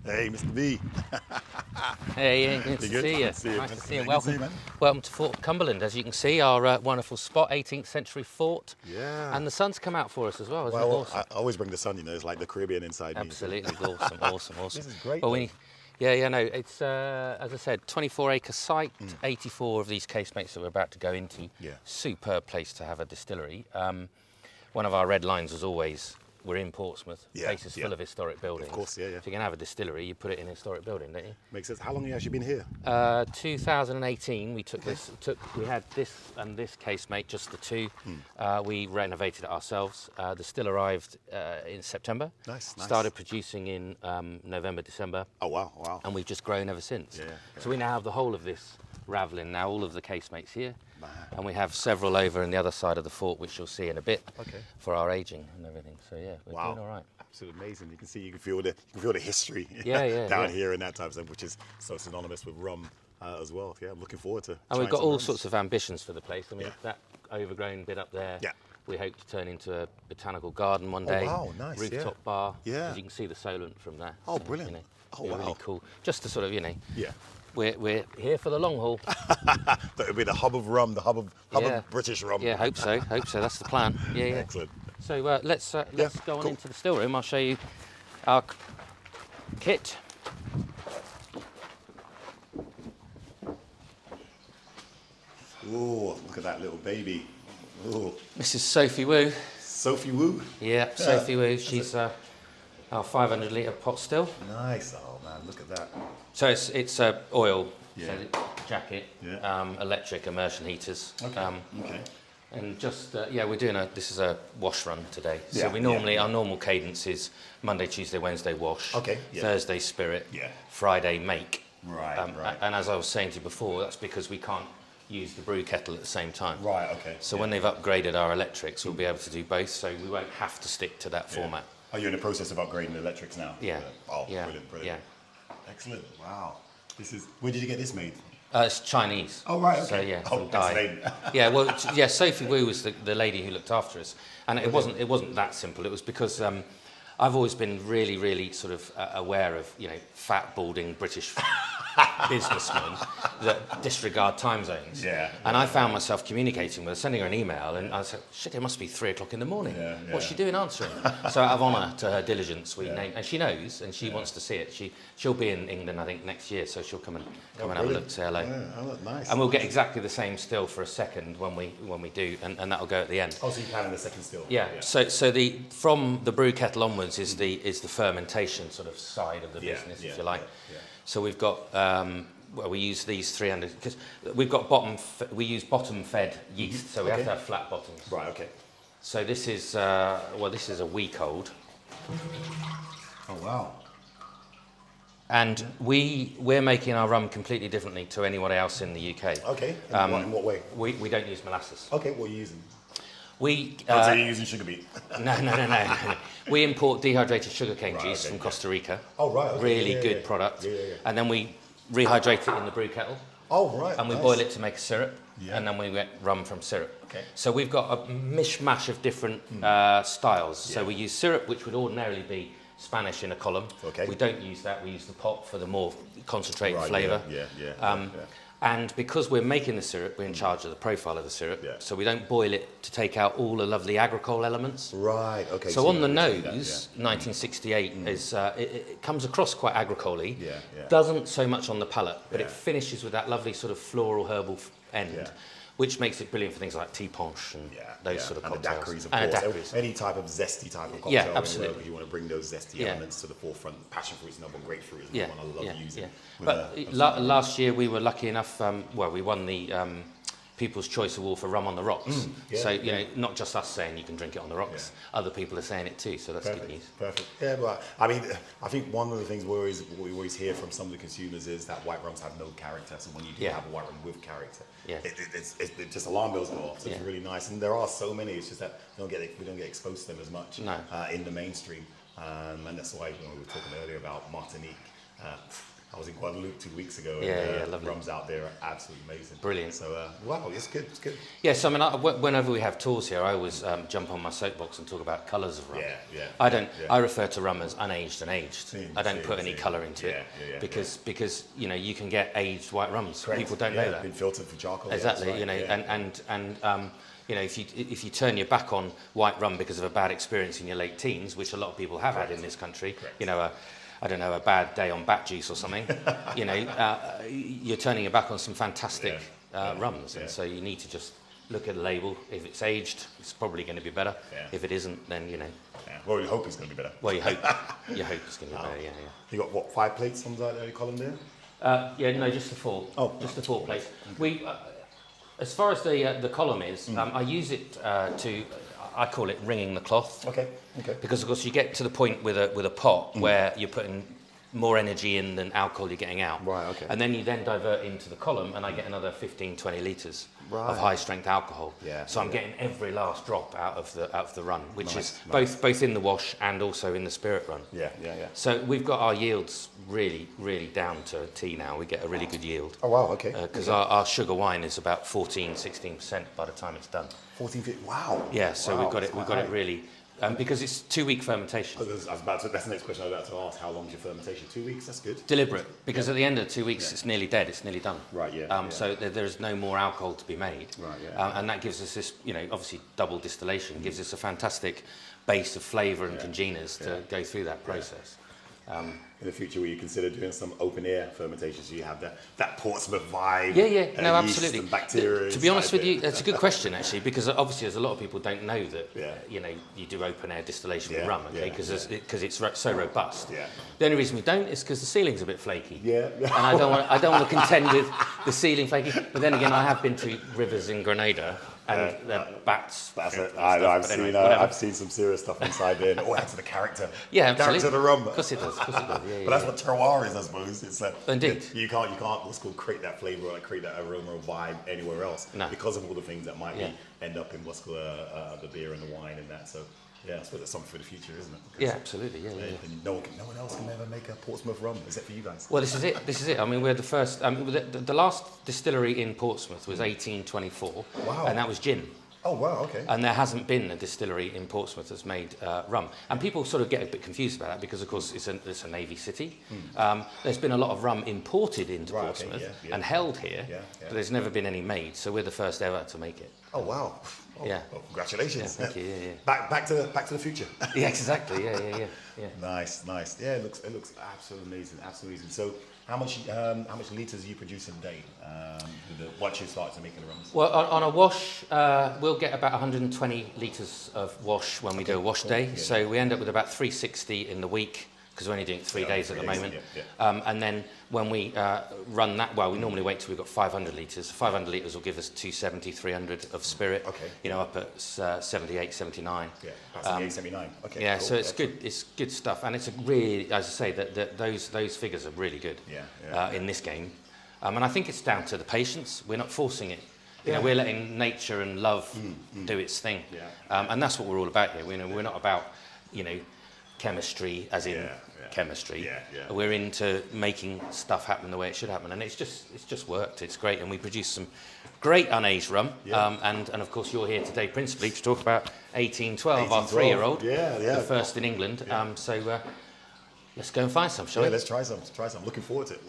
Hey, Mr. B. Hey, Ian, good to see you. Nice to see you. Welcome to Fort Cumberland. As you can see, our wonderful spot, 18th century fort. Yeah. And the sun's come out for us as well, isn't it Well, awesome? I always bring the sun, you know, it's like the Caribbean inside Absolutely, me. So. awesome. This is great. Well, no, it's, as I said, 24-acre site, 84 of these casemates that we're about to go into. Yeah. Superb place to have a distillery. One of our red lines was always, we're in Portsmouth, Yeah, place is full of historic buildings. Of course, yeah. If you're going to have a distillery, you put it in a historic building, don't you? Makes sense. How long have you actually been here? 2018, we had this and this casemate, just the two. We renovated it ourselves. The still arrived in September. Nice. Started producing in November, December. Oh, wow. And we've just grown ever since. Yeah. So we now have the whole of this ravelin now, all of the casemates here. Man. And we have several over on the other side of the fort, which you'll see in a bit, Okay. for our aging and everything. So yeah, we're doing all right. Absolutely amazing. You can feel the history Yeah. here in that type of stuff, which is so synonymous with rum as well. Yeah, I'm looking forward to. And we've got some all rums. sorts of ambitions for the place. I mean, that overgrown bit up there. Yeah. We hope to turn into a botanical garden one day. Oh, wow, nice. Rooftop bar. Yeah. As you can see the solent from there. Oh, So, brilliant. You know, Oh, be wow. really cool. Just to sort of, Yeah. we're here for the long haul. That'll be the hub of rum, the hub of British rum. Yeah, hope so. That's the plan. Yeah. Excellent. So let's go on cool. into the still room. I'll show you our kit. Ooh, look at that little baby. Ooh. This is Sophie Wu. Sophie Wu. Yeah, Sophie Wu. She's our 500-litre pot still. Nice. Oh man, look at that. So it's oil, Yeah. so jacket, Yeah. electric immersion heaters. Okay. And just, we're doing this is a wash run today. So Yeah, our normal cadence is Monday, Tuesday, Wednesday wash. Okay, yeah. Thursday spirit. Yeah. Friday make. Right. And as I was saying to you before, that's because we can't use the brew kettle at the same time. Right. Okay. So when they've upgraded our electrics, we'll be able to do both. So we won't have to stick to that format. Are you in the process of upgrading the electrics now? Yeah. Oh, Yeah. brilliant. Yeah. Excellent. Wow. Where did you get this made? It's Chinese. Oh, right, okay. So yeah, Oh, from that's Dai. lame. Sophie Wu was the lady who looked after us, and it wasn't that simple. It was because I've always been really, really sort of aware of fat, balding British businessmen that disregard time zones. Yeah. And I found myself communicating with her, sending her an email, and I said, "Shit, it must be 3 o'clock in the morning. Yeah. What's she doing answering?" So out of honour to her diligence, we named, and she knows, and she wants to see it. She'll be in England, I think, next year, so she'll come and have a look, say hello. Yeah, oh, nice. And we'll get exactly the same still for a second when we do, and that'll go at the end. Oh, so you can in the second still. Yeah. So from the brew kettle onwards is the fermentation sort of side of the business, if you like. Yeah. So we've got we use these 300 because we've got bottom fed yeast, so we have to have flat bottoms. Right. Okay. So this is this is a week old, Oh wow. and we're making our rum completely differently to anyone else in the UK. Okay. In what way? We don't use molasses. Okay. What are you using? We So you're using sugar beet. No. We import dehydrated sugarcane juice from Costa Rica. Oh right. Okay. Really good product. Yeah. And then we rehydrate it in the brew kettle. Oh right. And we nice. boil it to make a syrup. Yeah. And then we get rum from syrup. Okay. So we've got a mishmash of different styles. So we use syrup, which would ordinarily be Spanish in a column. Okay. We don't use that. We use the pot for the more concentrated flavour. Yeah. And because we're making the syrup, we're in charge of the profile of the syrup. Yeah. So we don't boil it to take out all the lovely agricole elements. Right. Okay. So on the you nose, understand that, 1968 is it comes across quite agricole-y. Yeah. Doesn't so much on the palate, but it Yeah. finishes with that lovely sort of floral herbal end, Yeah. which makes it brilliant for things like tea punch and those sort of and cocktails. the daiquiris, of and course. daiquiris. Any type of zesty type of cocktail. Yeah, anywhere absolutely. where you want to bring those zesty elements to the forefront. Passion fruit's another one, grapefruit is another one I love using. But last year we were lucky enough. We won the People's Choice Award for Rum on the Rocks. So not just us saying you can drink it on the rocks. Other people are saying it too. So that's good news. Perfect. Yeah, but I mean, I think one of the things we always hear from some of the consumers is that white rums have no character. So when you do have a white rum with character, it just alarm bells go off. So it's really nice. And there are so many. It's just that we don't get exposed to them as much in the mainstream. And that's why when we were talking earlier about Martinique. I was in Guadeloupe 2 weeks ago, Yeah, and lovely. rums out there are absolutely amazing. Brilliant. So, wow, it's good, it's good. Yeah, so I mean, whenever we have tours here, I always jump on my soapbox and talk about colours of rum. Yeah. I don't. Yeah. I refer to rum as unaged and aged. I don't put any Same. colour into it because you know you can get aged white rums. Correct. People don't know that. Been filtered for charcoal. Exactly. Yeah, that's right. And you know, if you turn your back on white rum because of a bad experience in your late teens, which a lot of people have had in this country, you know, I don't know, a bad day on bat juice or something, you know, you're turning your back on some fantastic rums, and so you need to just look at the label. If it's aged, it's probably going to be better. If it isn't, then you know. Well, you hope it's going to be better. Well, you hope it's going to be better. Yeah. You got what, 5 plates on the column there? Yeah, no, just the 4. Just the 4 plates. We. As far as the column is, I use it I call it ringing the cloth. Okay. Because of course you get to the point with a pot where you're putting more energy in than alcohol you're getting out. Right, okay. And then you divert into the column, and I get another 15, 20 litres of high strength alcohol. Yeah. So I'm getting every last drop out of the run, which is both in the wash and also in the spirit run. Yeah. So we've got our yields really, really down to a T now. We get a really good yield. Oh wow, okay. Because our sugar wine is about 14, 16% by the time it's done. 14 feet. Wow. Yeah, so Wow, we've got it really, because it's 2-week fermentation. That's the next question I was about to ask. How long is your fermentation? 2 weeks. That's good. Deliberate, because at the end of 2 weeks, it's nearly dead. It's nearly done. Right. Yeah. So there's no more alcohol to be made. Right. Yeah. And that gives us this, you know, obviously double distillation gives us a fantastic base of flavour and congeners to go through that process. In the future, will you consider doing some open air fermentation so you have that Portsmouth vibe? Yeah, no, yeast absolutely. And bacteria. To be honest with you, that's a good question actually, because obviously there's a lot of people don't know that you know you do open air distillation with rum, okay? Because it's so robust. Yeah. The only reason we don't is because the ceiling's a bit flaky. Yeah. And I don't want to contend with the ceiling flaky. But then again, I have been to rivers in Grenada. And the bats. That's it. I've seen some serious stuff inside there. Oh, adds to the character. Yeah, absolutely. Character of the rum. Of course it does. But that's what terroir is, I suppose. It's Indeed. You can't what's called create that flavour or create that aroma or vibe anywhere else because of all the things that might end up in what's called the beer and the wine and that. So yeah, I suppose that's something for the future, isn't it? Because absolutely. Yeah. No one else can ever make a Portsmouth rum except for you guys. Well, this is it. I mean, we're the first. The last distillery in Portsmouth was 1824. Wow. And that was gin. Oh wow, okay. And there hasn't been a distillery in Portsmouth that's made rum. And people sort of get a bit confused about that because, of course, it's a navy city. There's been a lot of rum imported into Portsmouth and held here, but there's never been any made. So we're the first ever to make it. Oh wow. Yeah. Well, congratulations. Yeah, thank you. Yeah. Back to the future. Yeah, exactly. Yeah. Nice. Yeah, it looks absolutely amazing. So, how much liters are you producing a day? Once you start to make the rums? Well, on a wash, we'll get about 120 litres of wash when we do a wash day. Yeah. So we end up with about 360 in the week because we're only doing it 3 days at the moment. And then when we run that, we normally wait till we've got 500 litres. 500 litres will give us 270, 300 of spirit. Okay. You know, up at 78, 79. Yeah, about 78, 79. Okay. Yeah, cool. so it's good. It's good stuff, and it's a really, as I say, that those figures are really good. In this game, and I think it's down to the patience. We're not forcing it. You know, we're letting nature and love do its thing. And that's what we're all about here. We're not about, you know, chemistry as in chemistry. We're into making stuff happen the way it should happen, and it's just worked. It's great, and we produce some great unaged rum. And of course you're here today principally to talk about 1812, our 3-year-old, the first in England. So let's go and find some, shall we? Yeah, let's try some. Looking forward to it.